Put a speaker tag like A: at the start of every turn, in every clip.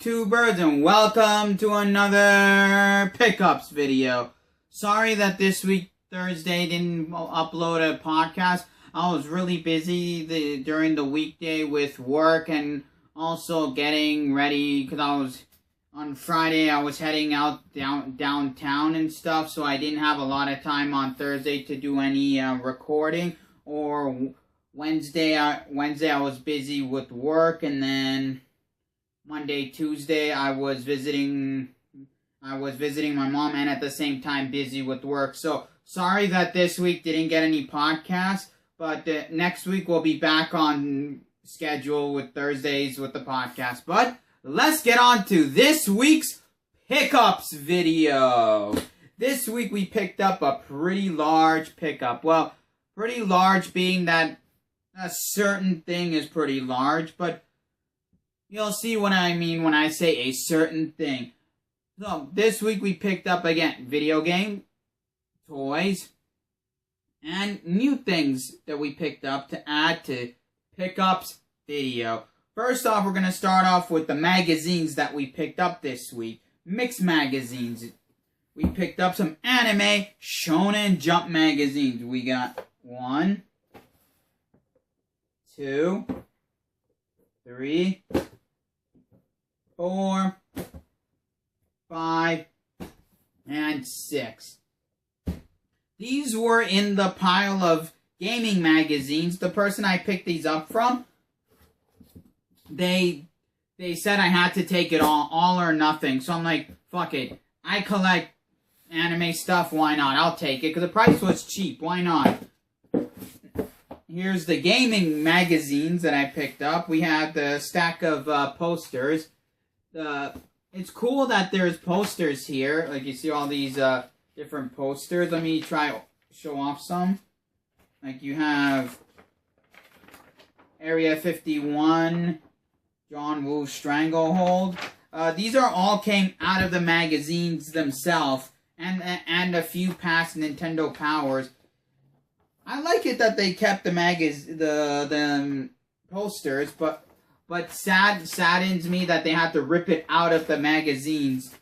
A: YouTubers, and welcome to another pickups video. Sorry that this week, Thursday, didn't upload a podcast. I was really busy during the weekday with work and also getting ready because on Friday I was heading out downtown and stuff, so I didn't have a lot of time on Thursday to do any recording. Or Wednesday I was busy with work, and then Monday, Tuesday I was visiting my mom, and at the same time busy with work. So sorry that this week didn't get any podcasts, but next week we'll be back on schedule with Thursdays with the podcast. But let's get on to this week's pickups video. This week we picked up a pretty large pickup. Well, pretty large being that a certain thing is pretty large, but you'll see what I mean when I say a certain thing. So, this week we picked up, again, video game, toys, and new things that we picked up to add to pickups video. First off, we're going to start off with the magazines that we picked up this week. Mixed magazines. We picked up some anime, shonen, jump magazines. We got 1, 2, 3, 4, 5, and 6. These were in the pile of gaming magazines. The person I picked these up from, they said I had to take it all or nothing. So I'm like, fuck it. I collect anime stuff, why not? I'll take it, because the price was cheap. Why not? Here's the gaming magazines that I picked up. We have the stack of posters. It's cool that there's posters here. Like, you see all these different posters. Let me show off some. Like, you have Area 51, John Woo's Stranglehold. These are all came out of the magazines themselves, and a few past Nintendo Powers. I like it that they kept the posters, but saddens me that they have to rip it out of the magazines.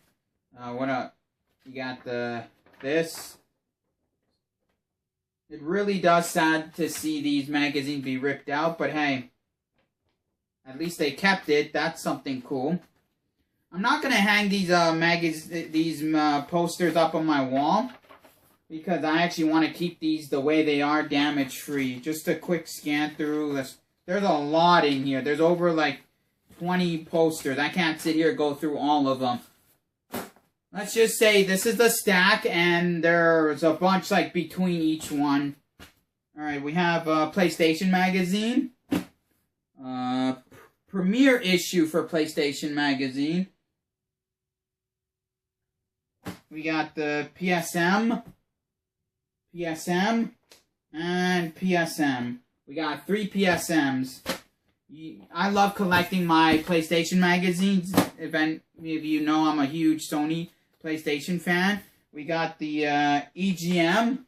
A: What else? You got this. It really does sad to see these magazines be ripped out, but hey, at least they kept it. That's something cool. I'm not gonna hang these posters up on my wall, because I actually want to keep these the way they are, damage-free. Just a quick scan through this. There's a lot in here. There's over like 20 posters. I can't sit here and go through all of them. Let's just say this is the stack, and there's a bunch like between each one. Alright, we have a PlayStation Magazine. Premiere issue for PlayStation Magazine. We got the PSM, and PSM. We got 3 PSMs. I love collecting my PlayStation magazines. If any of you know, I'm a huge Sony PlayStation fan. We got the EGM.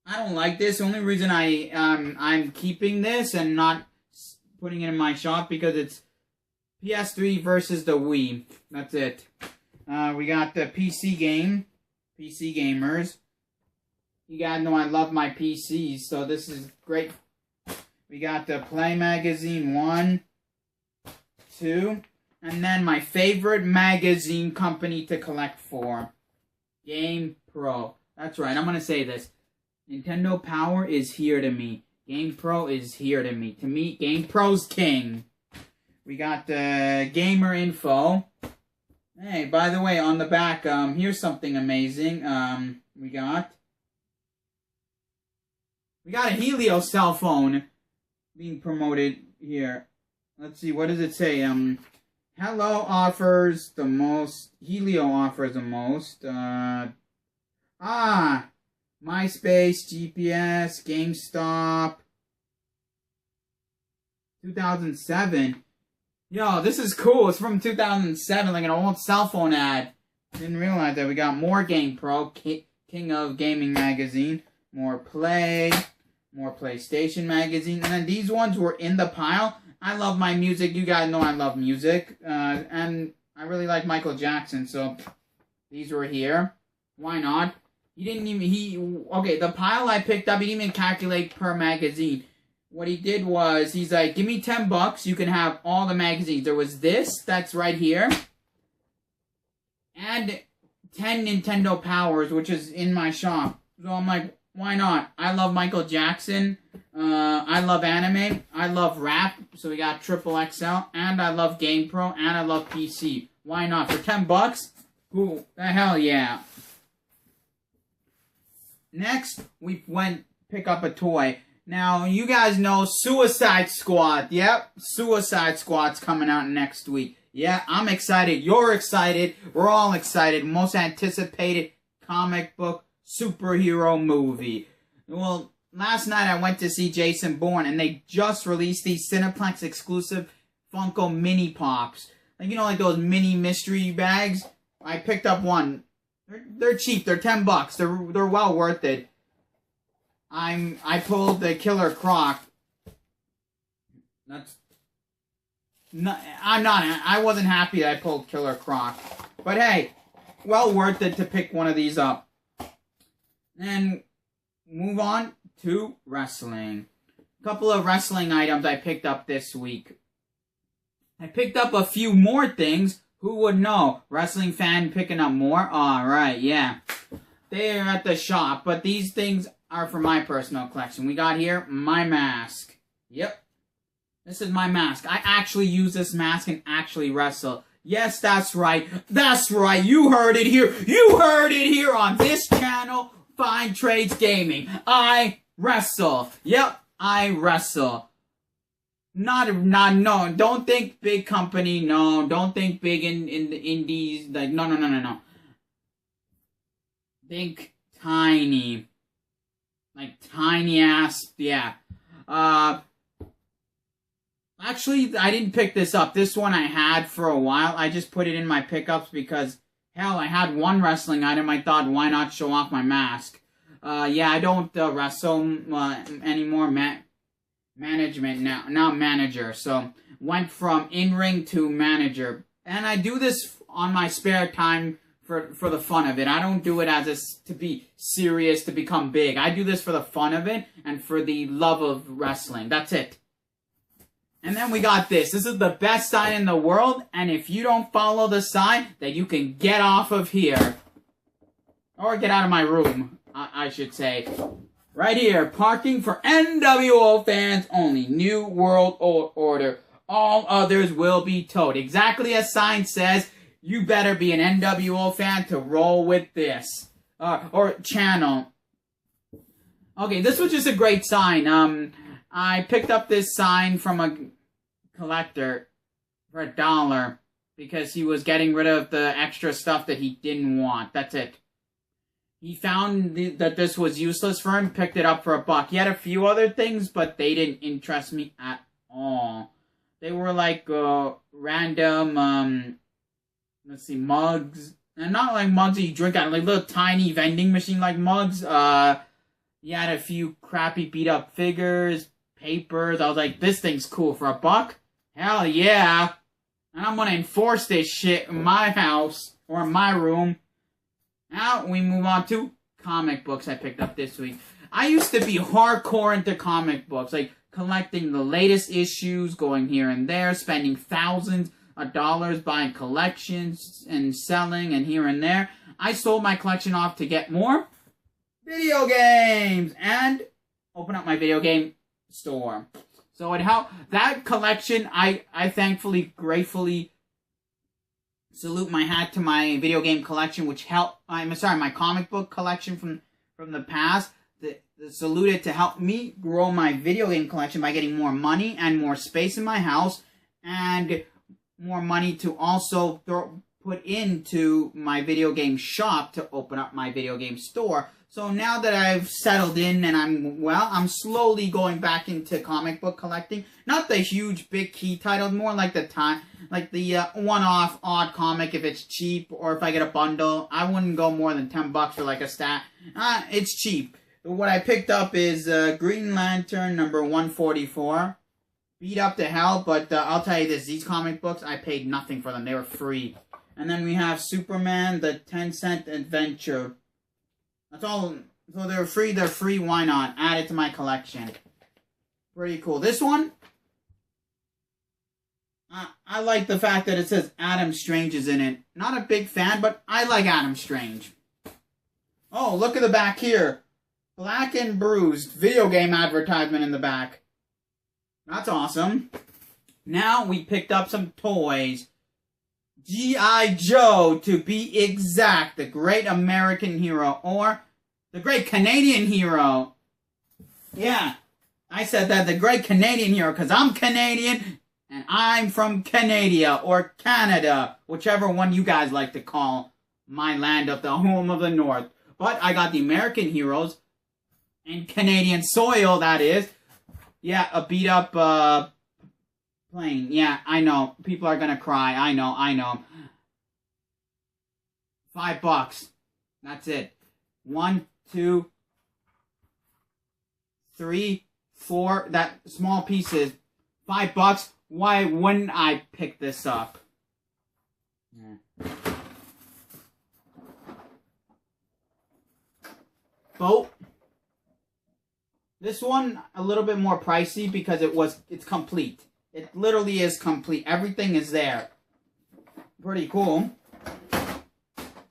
A: I don't like this. The only reason I'm keeping this and not putting it in my shop, because it's PS3 versus the Wii. That's it. We got the PC gamers. You gotta know I love my PCs, so this is great. We got the Play Magazine 1, 2, and then my favorite magazine company to collect for, Game Pro. That's right, I'm gonna say this. Nintendo Power is here to me. Game Pro is here to me. To me, Game Pro's king. We got the Gamer Info. Hey, by the way, on the back, here's something amazing. We got a Helio cell phone being promoted here. Let's see, what does it say? Hello offers the most. Helio offers the most. MySpace, GPS, GameStop. 2007. Yo, this is cool. It's from 2007, like an old cell phone ad. Didn't realize that. We got more Game Pro, King of Gaming Magazine. More Play. More PlayStation Magazine. And then these ones were in the pile. I love my music. You guys know I love music. And I really like Michael Jackson, so these were here. Why not? Okay, the pile I picked up, he didn't even calculate per magazine. What he did was, he's like, give me $10, you can have all the magazines. There was this, that's right here. And 10 Nintendo Powers, which is in my shop. So I'm like, why not? I love Michael Jackson. I love anime. I love rap. So we got XXL. And I love GamePro. And I love PC. Why not? For $10? Who the hell yeah. Next, we went pick up a toy. Now, you guys know Suicide Squad. Yep, Suicide Squad's coming out next week. Yeah, I'm excited. You're excited. We're all excited. Most anticipated comic book superhero movie. Well, last night I went to see Jason Bourne, and they just released these Cineplex exclusive Funko Mini Pops. Like, you know, like those mini mystery bags? I picked up one. They're cheap. They're $10. They're well worth it. I pulled the Killer Croc. I wasn't happy that I pulled Killer Croc. But hey, well worth it to pick one of these up. And move on to wrestling. A couple of wrestling items I picked up this week. I picked up a few more things. Who would know? Wrestling fan picking up more? Alright, yeah. They are at the shop, but these things are for my personal collection. We got here my mask. Yep. This is my mask. I actually use this mask and actually wrestle. Yes, that's right. That's right. You heard it here. You heard it here on this channel, Fine Trades Gaming. I wrestle. Yep, I wrestle. No. Don't think big company. No, don't think big in the indies. Like, no. Think tiny. Like, tiny ass, yeah. Actually, I didn't pick this up. This one I had for a while. I just put it in my pickups because, hell, I had one wrestling item. I thought, why not show off my mask? Yeah, I don't wrestle anymore. Management now manager. So, went from in-ring to manager. And I do this on my spare time for the fun of it. I don't do it to be serious, to become big. I do this for the fun of it and for the love of wrestling. That's it. And then we got this. This is the best sign in the world, and if you don't follow the sign, then you can get off of here. Or get out of my room, I should say. Right here, parking for NWO fans only. New World Order. All others will be towed. Exactly as sign says, you better be an NWO fan to roll with this. Or channel. Okay, this was just a great sign. I picked up this sign from a collector for $1 because he was getting rid of the extra stuff that he didn't want. That's it. He found that this was useless for him, picked it up for $1. He had a few other things, but they didn't interest me at all. They were like random, let's see, mugs. And not like mugs that you drink out of, like little tiny vending machine like mugs. He had a few crappy beat up figures, papers. I was like, this thing's cool for $1. Hell yeah. And I'm gonna enforce this shit in my house or in my room. Now we move on to comic books I picked up this week. I used to be hardcore into comic books, like collecting the latest issues, going here and there, spending thousands of dollars buying collections and selling and here and there. I sold my collection off to get more video games and open up my video game store. So it helped. That collection, I thankfully, gratefully salute my hat to my video game collection, which helped, my comic book collection from the past. Saluted to help me grow my video game collection by getting more money and more space in my house and more money to also put into my video game shop to open up my video game store. So now that I've settled in and I'm slowly going back into comic book collecting. Not the huge big key titles, more like the one-off odd comic if it's cheap or if I get a bundle. I wouldn't go more than $10 for like a stat. It's cheap. What I picked up is Green Lantern number 144. beat up to hell, but I'll tell you this, these comic books, I paid nothing for them. They were free. And then we have Superman, the 10-cent adventure. That's all. So they're free, why not? Add it to my collection. Pretty cool. This one, I like the fact that it says Adam Strange is in it. Not a big fan, but I like Adam Strange. Oh, look at the back here. Black and Bruised. Video game advertisement in the back. That's awesome. Now we picked up some toys. G.I. Joe, to be exact. The Great American Hero. Or the Great Canadian Hero. Yeah, I said that. The Great Canadian Hero, because I'm Canadian. And I'm from Canada, or Canada, whichever one you guys like to call my land of the home of the North. But I got the American heroes, and Canadian soil, that is. Yeah, a beat-up plane. Yeah, I know. People are gonna cry. I know. $5. That's it. 1, 2, 3, 4. That small pieces. $5. Why wouldn't I pick this up? Boat. This one a little bit more pricey because it's complete. It literally is complete. Everything is there. Pretty cool.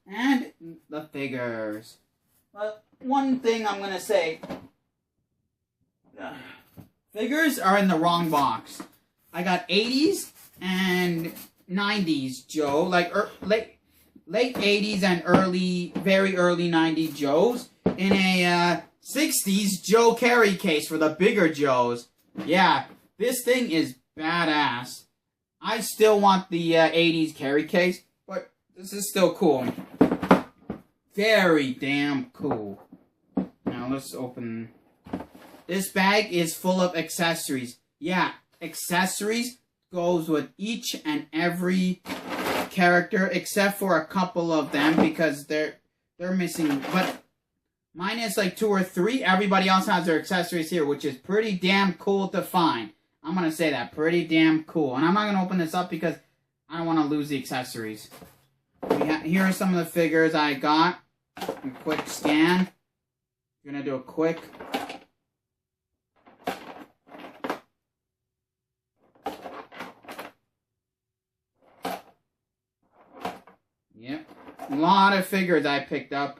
A: And the figures. But one thing I'm gonna say. Figures are in the wrong box. I got 80s and 90s Joe, like late 80s and very early 90s Joes, in a 60s Joe carry case for the bigger Joes. Yeah, this thing is badass. I still want the 80s carry case, but this is still cool. Very damn cool. Now let's open. This bag is full of accessories. Yeah. Accessories goes with each and every character except for a couple of them because they're missing, but minus like 2 or 3, everybody else has their accessories here, which is pretty damn cool to find. I'm gonna say that, pretty damn cool. And I'm not gonna open this up because I don't want to lose the accessories. Here are some of the figures I got. A quick scan. I'm gonna do a quick. Yep. A lot of figures I picked up.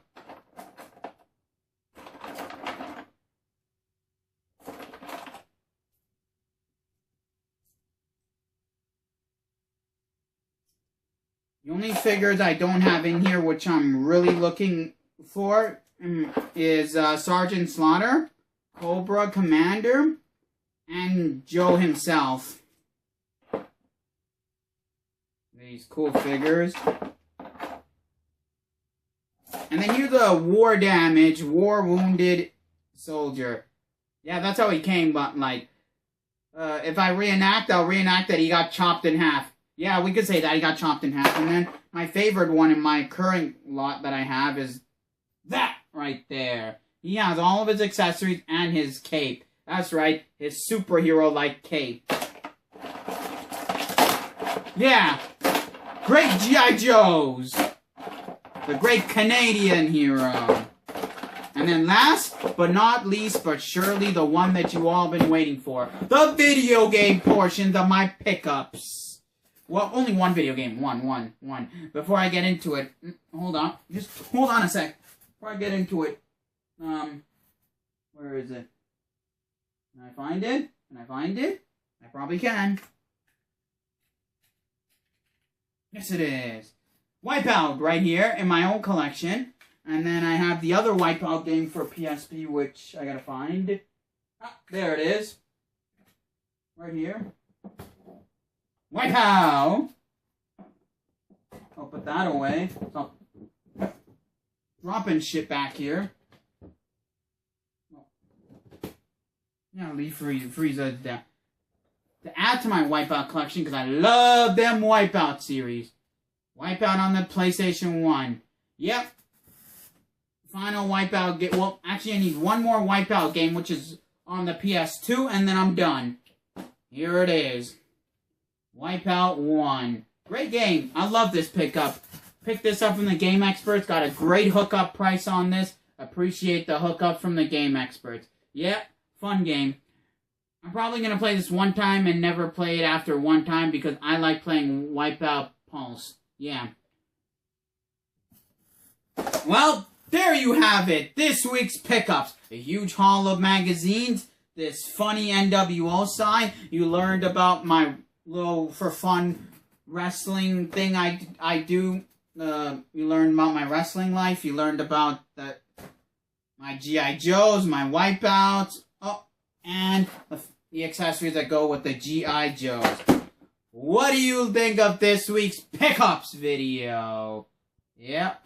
A: The only figures I don't have in here, which I'm really looking for, is Sergeant Slaughter, Cobra Commander, and Joe himself. These cool figures. And then here's a war damage, war wounded soldier. Yeah, that's how he came, but like, if I reenact, I'll reenact that he got chopped in half. Yeah, we could say that he got chopped in half. And then my favorite one in my current lot that I have is that right there. He has all of his accessories and his cape. That's right, his superhero-like cape. Yeah, great G.I. Joes. The Great Canadian Hero. And then last but not least, but surely the one that you all been waiting for. The video game portions of my pickups. Well, only one video game. One. Before I get into it, hold on. Just hold on a sec. Before I get into it. Where is it? Can I find it? Can I find it? I probably can. Yes, it is. Wipeout right here in my own collection. And then I have the other Wipeout game for PSP, which I gotta find. Ah, there it is. Right here. Wipeout! I'll put that away. So, dropping shit back here. Yeah, leave Frieza down. To add to my Wipeout collection, because I love them Wipeout series. Wipeout on the PlayStation 1. Yep. Final Wipeout game. Well, actually, I need one more Wipeout game, which is on the PS2, and then I'm done. here it is. Wipeout 1. Great game. I love this pickup. Picked this up from the Game Experts. Got a great hookup price on this. Appreciate the hookup from the Game Experts. Yeah, fun game. I'm probably going to play this one time and never play it after one time because I like playing Wipeout Pulse. Yeah. Well, there you have it. This week's pickups. A huge haul of magazines. This funny NWO side. You learned about my little, for fun, wrestling thing I do. You learned about my wrestling life. You learned about my G.I. Joes, my Wipeouts. Oh, and the accessories that go with the G.I. Joes. What do you think of this week's pickups video? Yep.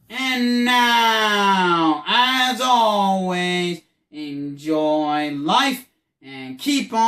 A: And now, as always, enjoy life and keep on